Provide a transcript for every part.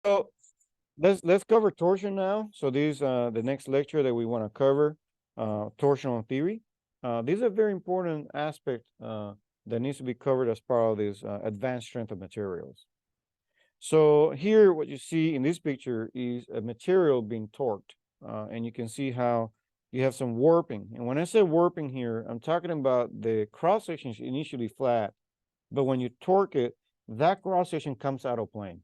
So let's cover torsion now. So this the next lecture that we want to cover, torsional theory. This is a very important aspect that needs to be covered as part of this advanced strength of materials. So here, what you see in this picture is a material being torqued, and you can see how you have some warping. And when I say warping here, I'm talking about the cross section is initially flat, but when you torque it, that cross section comes out of plane.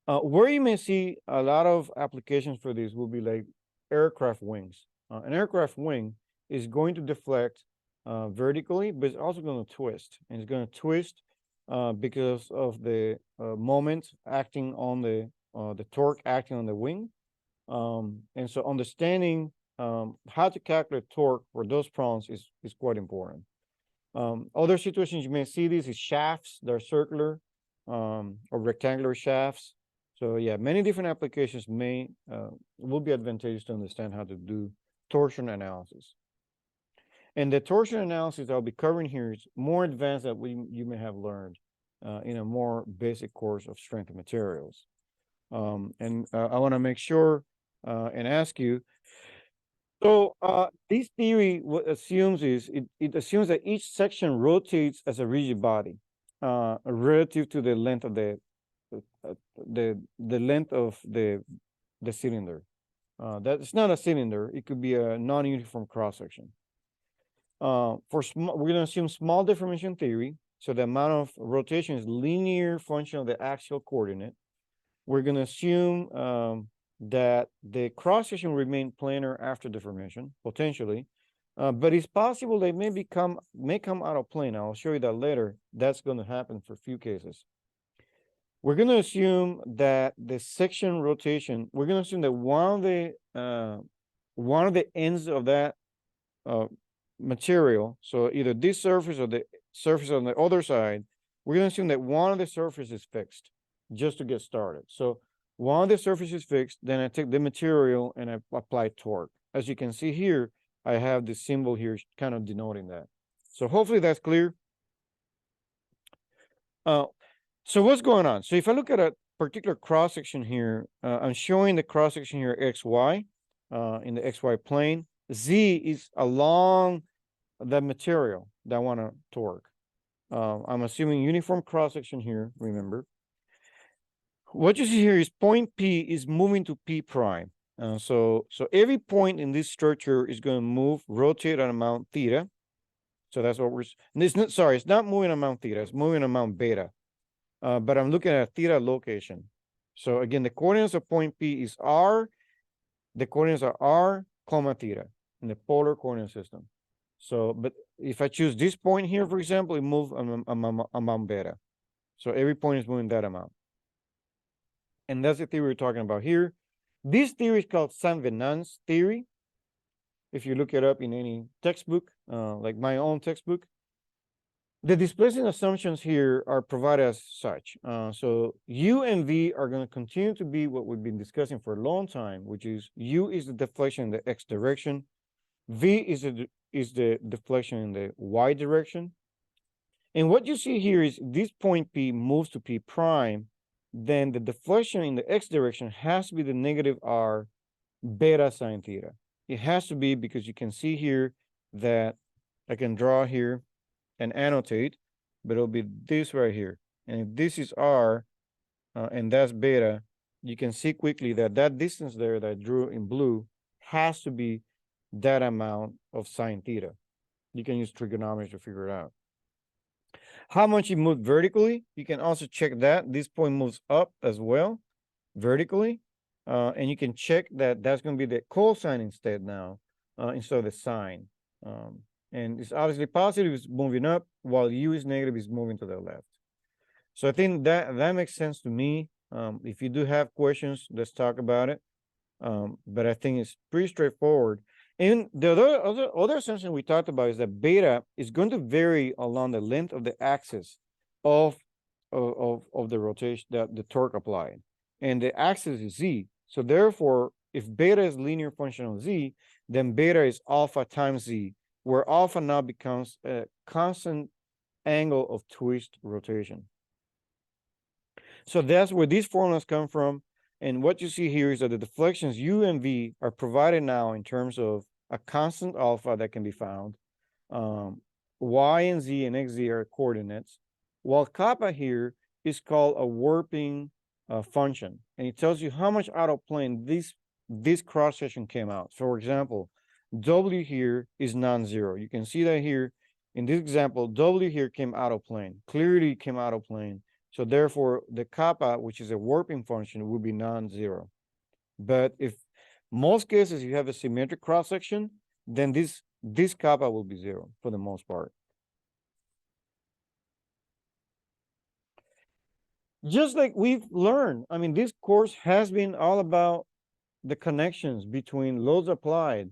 Where you may see a lot of applications for this will be like aircraft wings. An aircraft wing is going to deflect vertically, but it's also going to twist. And it's going to twist because of the moment acting on the torque acting on the wing. And so understanding how to calculate torque for those problems is quite important. Other situations you may see this is shafts that are circular or rectangular shafts. So yeah, many different applications will be advantageous to understand how to do torsion analysis. And the torsion analysis I'll be covering here is more advanced than you may have learned in a more basic course of strength of materials. And I want to make sure and ask you. So this theory what assumes is it assumes that each section rotates as a rigid body relative to the length of the length of the cylinder. That's not a cylinder. It could be a non-uniform cross section. We're going to assume small deformation theory. So the amount of rotation is linear function of the axial coordinate. We're going to assume that the cross section will remain planar after deformation, potentially, but it's possible they may come out of plane. I'll show you that later. That's going to happen for a few cases. We're going to assume that the section rotation. We're going to assume that one of the ends of that material, so either this surface or the surface on the other side, we're going to assume that one of the surfaces is fixed just to get started. So one of the surfaces is fixed, then I take the material and I apply torque. As you can see here, I have the symbol here kind of denoting that. So hopefully that's clear. So what's going on? So if I look at a particular cross section here, I'm showing the cross section here XY in the XY plane. Z is along the material that I want to torque. I'm assuming uniform cross section here, remember. What you see here is point P is moving to P prime. So every point in this structure is going to rotate on amount theta. So that's what it's not moving amount theta, it's moving amount beta. But I'm looking at a theta location. So again, the coordinates of point P is R. The coordinates are R, comma theta in the polar coordinate system. So, but if I choose this point here, for example, it moves amount beta. So every point is moving that amount. And that's the theory we're talking about here. This theory is called Venant's theory. If you look it up in any textbook, like my own textbook, the displacement assumptions here are provided as such. So U and V are going to continue to be what we've been discussing for a long time, which is U is the deflection in the X direction. V is the deflection in the Y direction. And what you see here is this point P moves to P prime, then the deflection in the X direction has to be the negative R beta sine theta. It has to be because you can see here that I can draw here and annotate, but it'll be this right here. And if this is R and that's beta, you can see quickly that that distance there that I drew in blue has to be that amount of sine theta. You can use trigonometry to figure it out. How much it moved vertically, you can also check that. This point moves up as well, vertically. And you can check that that's going to be the cosine instead now, instead of the sine. And it's obviously positive, it's moving up, while U is negative, is moving to the left. So I think that makes sense to me. If you do have questions, let's talk about it. But I think it's pretty straightforward. And the other assumption we talked about is that beta is going to vary along the length of the axis of the rotation, the torque applied. And the axis is Z. So therefore, if beta is linear function of Z, then beta is alpha times Z, where alpha now becomes a constant angle of twist rotation. So that's where these formulas come from. And what you see here is that the deflections U and V are provided now in terms of a constant alpha that can be found. Y and Z and XZ are coordinates, while kappa here is called a warping function. And it tells you how much out of plane this cross section came out. So for example, W here is non-zero. You can see that here in this example, W here came out of plane, clearly came out of plane. So therefore, the kappa, which is a warping function, will be non-zero. But if most cases you have a symmetric cross section, then this kappa will be zero for the most part. Just like we've learned, I mean, this course has been all about the connections between loads applied,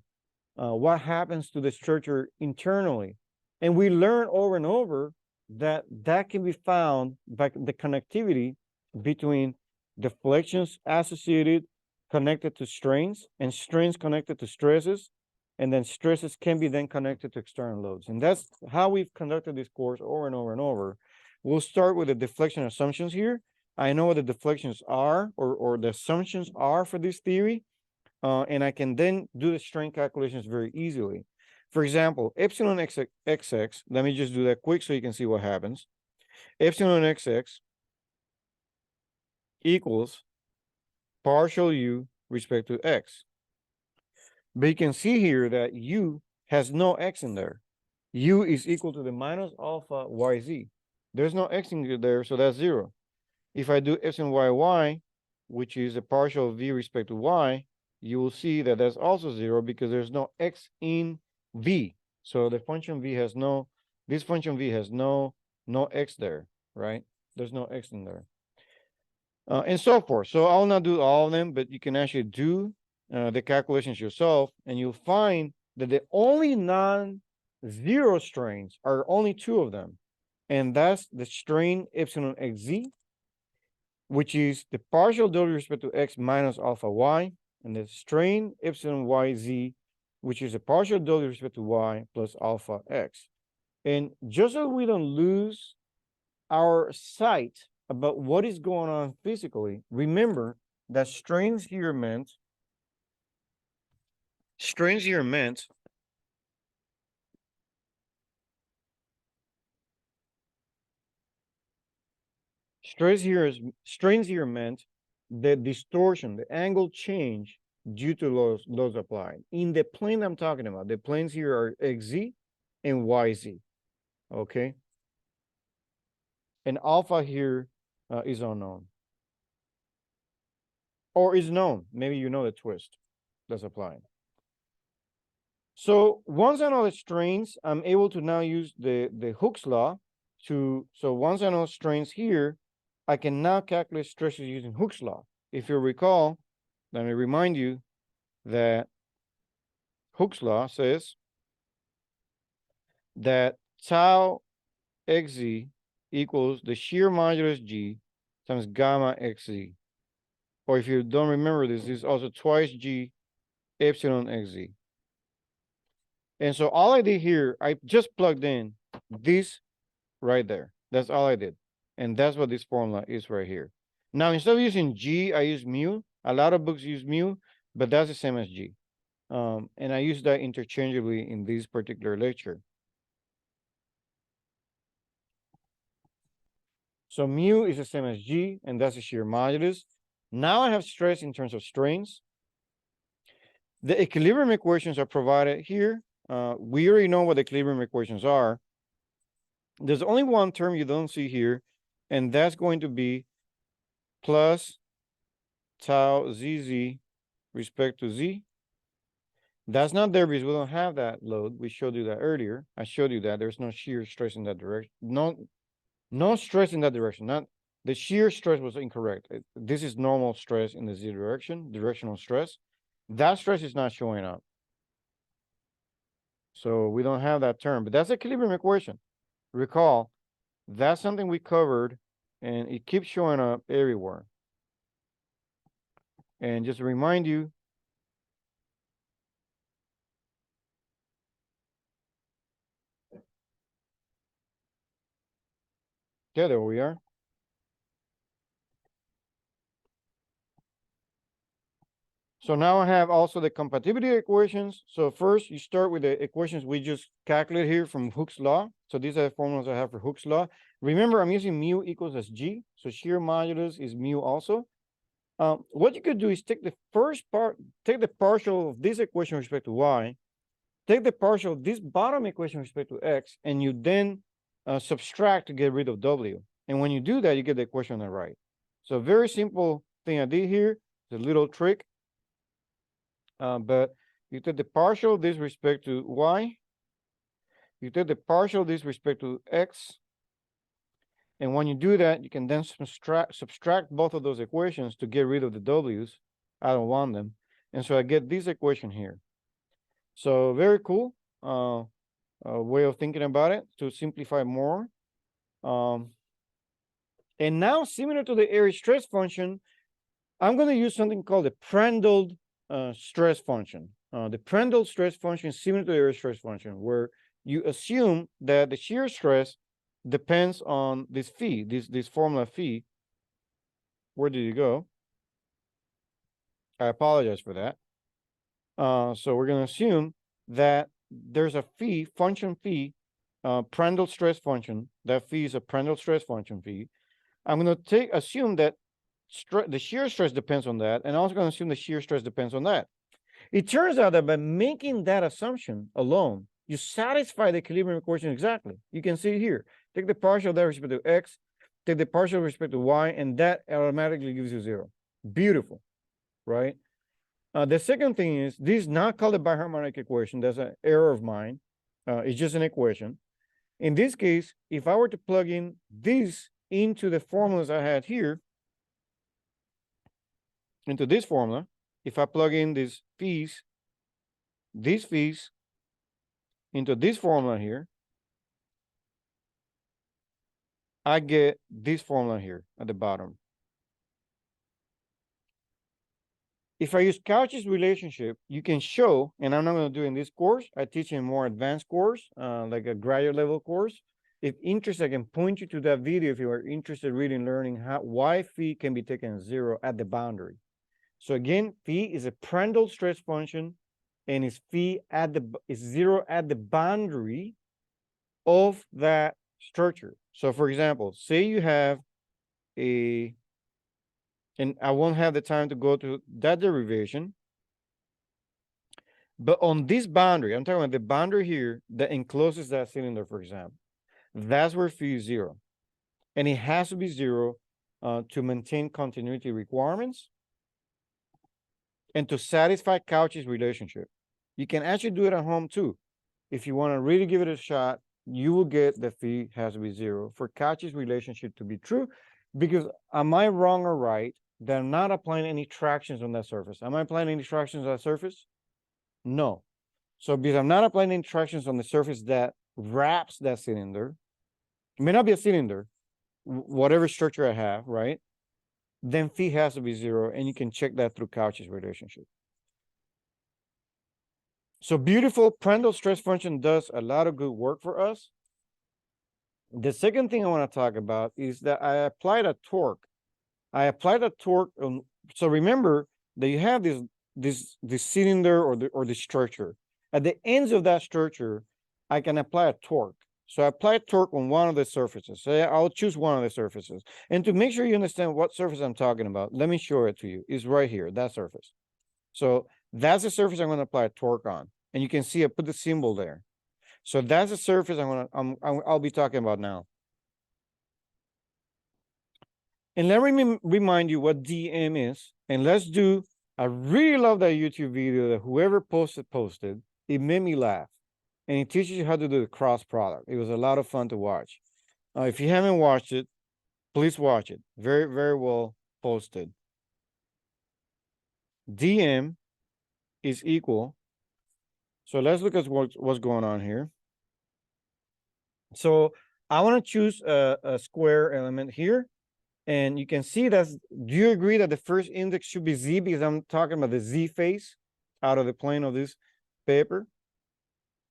what happens to the structure internally. And we learn over and over that that can be found by the connectivity between deflections associated, connected to strains, and strains connected to stresses, and then stresses can be then connected to external loads. And that's how we've conducted this course over and over and over. We'll start with the deflection assumptions here. I know what the deflections are, or the assumptions are for this theory, and I can then do the strain calculations very easily. For example, epsilon xx, let me just do that quick so you can see what happens. Epsilon xx equals partial u respect to x. But you can see here that u has no x in there. U is equal to the minus alpha yz. There's no x in there, so that's zero. If I do epsilon yy, which is a partial v respect to y, you will see that that's also zero because there's no x in v. So the function v has no, this function v has no x there, right? There's no x in there. And so forth. So I'll not do all of them, but you can actually do the calculations yourself, and you'll find that the only non-zero strains are only two of them. And that's the strain epsilon xz, which is the partial W with respect to x minus alpha y, and the strain epsilon yz, which is a partial W with respect to y plus alpha x. And just so we don't lose our sight about what is going on physically, remember that strains here meant strains here meant the distortion, the angle change due to loads applied. In the plane I'm talking about, the planes here are xz and yz, okay? And alpha here is unknown. Or is known. Maybe you know the twist that's applied. So once I know the strains, I'm able to now use the Hooke's law to, so once I know strains here, I can now calculate stresses using Hooke's law. If you recall, let me remind you that Hooke's law says that tau xz equals the shear modulus g times gamma xz. Or if you don't remember this is also twice g epsilon xz. And so all I did here, I just plugged in this right there. That's all I did. And that's what this formula is right here. Now, instead of using G, I use mu. A lot of books use mu, but that's the same as G. And I use that interchangeably in this particular lecture. So mu is the same as G, and that's the shear modulus. Now I have stress in terms of strains. The equilibrium equations are provided here. We already know what the equilibrium equations are. There's only one term you don't see here, and that's going to be plus tau zz respect to z. That's not there because we don't have that load. We showed you that earlier. I showed you that there's no shear stress in that direction. No stress in that direction. Not the shear stress was incorrect. This is normal stress in the z direction, directional stress. That stress is not showing up. So we don't have that term, but that's the equilibrium equation. Recall, that's something we covered, and it keeps showing up everywhere. And just to remind you, yeah, there we are. So now I have also the compatibility equations. So first you start with the equations we just calculated here from Hooke's law. So these are the formulas I have for Hooke's law. Remember, I'm using mu equals as G. So shear modulus is mu also. What you could do is take the first part, take the partial of this equation with respect to Y, take the partial of this bottom equation with respect to X, and you then subtract to get rid of W. And when you do that, you get the equation on the right. So a very simple thing I did here, it's a little trick. But you take the partial of this respect to Y, you take the partial of this respect to X, and when you do that, you can then subtract both of those equations to get rid of the W's. I don't want them. And so I get this equation here. So very cool way of thinking about it to simplify more. And now, similar to the area stress function, I'm going to use something called the Prandtl stress function. The Prandtl stress function is similar to the area stress function, where you assume that the shear stress depends on this phi, this formula phi. Where did it go? I apologize for that. So we're going to assume that there's a phi, function phi, Prandtl stress function. That phi is a Prandtl stress function phi. I'm going to assume that the shear stress depends on that, and I'm also going to assume the shear stress depends on that. It turns out that by making that assumption alone, you satisfy the equilibrium equation exactly. You can see it here. Take the partial with respect to X, take the partial with respect to Y, and that automatically gives you 0. Beautiful, right? The second thing is, this is not called a biharmonic equation. That's an error of mine. It's just an equation. In this case, if I were to plug in this into the formulas I had here, into this formula, if I plug in these phis into this formula here, I get this formula here at the bottom. If I use Cauchy's relationship, you can show, and I'm not going to do in this course, I teach in a more advanced course, like a graduate level course. If interested, I can point you to that video if you are interested really in learning why phi can be taken as 0 at the boundary. So again, phi is a Prandtl stress function, and is 0 at the boundary of that structure. So for example, say you have and I won't have the time to go to that derivation, but on this boundary, I'm talking about the boundary here that encloses that cylinder, for example, that's where phi is 0. And it has to be 0 to maintain continuity requirements and to satisfy Cauchy's relationship. You can actually do it at home too. If you want to really give it a shot, you will get the phi has to be 0 for Cauchy's relationship to be true. Because am I wrong or right that I'm not applying any tractions on that surface? Am I applying any tractions on that surface? No. So because I'm not applying any tractions on the surface that wraps that cylinder, it may not be a cylinder, whatever structure I have, right? Then phi has to be 0, and you can check that through Cauchy's relationship. So beautiful. Prandtl stress function does a lot of good work for us. The second thing I want to talk about is that I applied a torque. So remember that you have this cylinder or the structure. At the ends of that structure, I can apply a torque. So I apply a torque on one of the surfaces. So I'll choose one of the surfaces. And to make sure you understand what surface I'm talking about, let me show it to you. It's right here, that surface. So that's the surface I'm going to apply a torque on. And you can see I put the symbol there. So that's the surface I'll be talking about now. And let me remind you what DM is. And let's do, I really love that YouTube video that whoever posted. It made me laugh. And it teaches you how to do the cross product. It was a lot of fun to watch. If you haven't watched it, please watch it. Very, very well posted. DM is equal. So let's look at what's going on here. So I want to choose a square element here. And you can see that, do you agree that the first index should be Z, because I'm talking about the Z face out of the plane of this paper?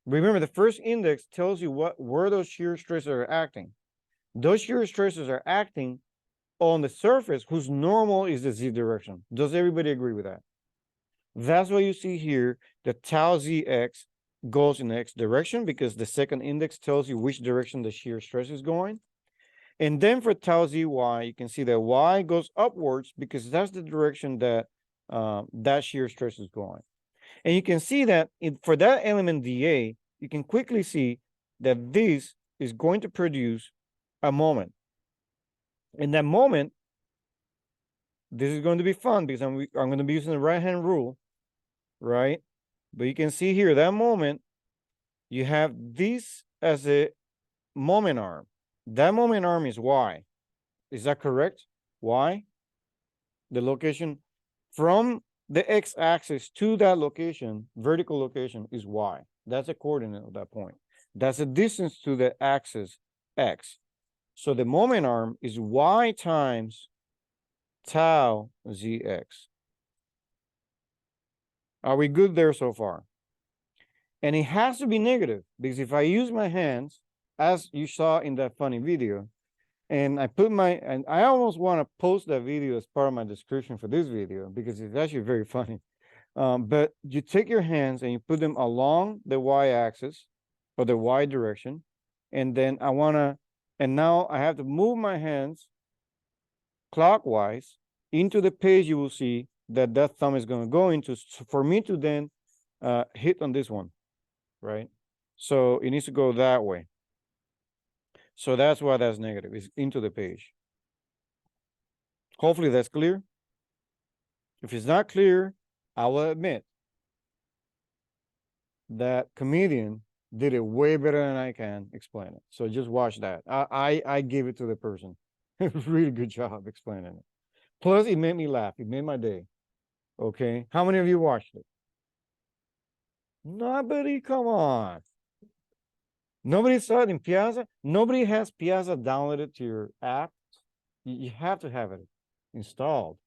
Remember, the first index tells you where those shear stresses are acting. Those shear stresses are acting on the surface whose normal is the Z direction. Does everybody agree with that? That's why you see here the tau zx goes in the x direction, because the second index tells you which direction the shear stress is going. And then for tau zy, you can see that y goes upwards because that's the direction that that shear stress is going. And you can see that for that element dA, you can quickly see that this is going to produce a moment. And that moment, this is going to be fun because I'm going to be using the right-hand rule, right? But you can see here, that moment, you have this as a moment arm. That moment arm is y. Is that correct? Y? The location from the x-axis to that location, vertical location, is y. That's a coordinate of that point. That's the distance to the axis x. So the moment arm is y times tau zx. Are we good there so far? And it has to be negative, because if I use my hands, as you saw in that funny video, and and I almost want to post that video as part of my description for this video, because it's actually very funny. But you take your hands and you put them along the y-axis or the y direction, and then and now I have to move my hands clockwise into the page. You will see that that thumb is going to go into, for me to then hit on this one, right? So it needs to go that way. So that's why that's negative, is into the page. Hopefully that's clear. If it's not clear, I will admit that comedian did it way better than I can explain it. So just watch that. I gave it to the person. Really good job explaining it. Plus, it made me laugh. It made my day. Okay. How many of you watched it? Nobody, come on. Nobody saw it in Piazza? Nobody has Piazza downloaded to your app? You have to have it installed.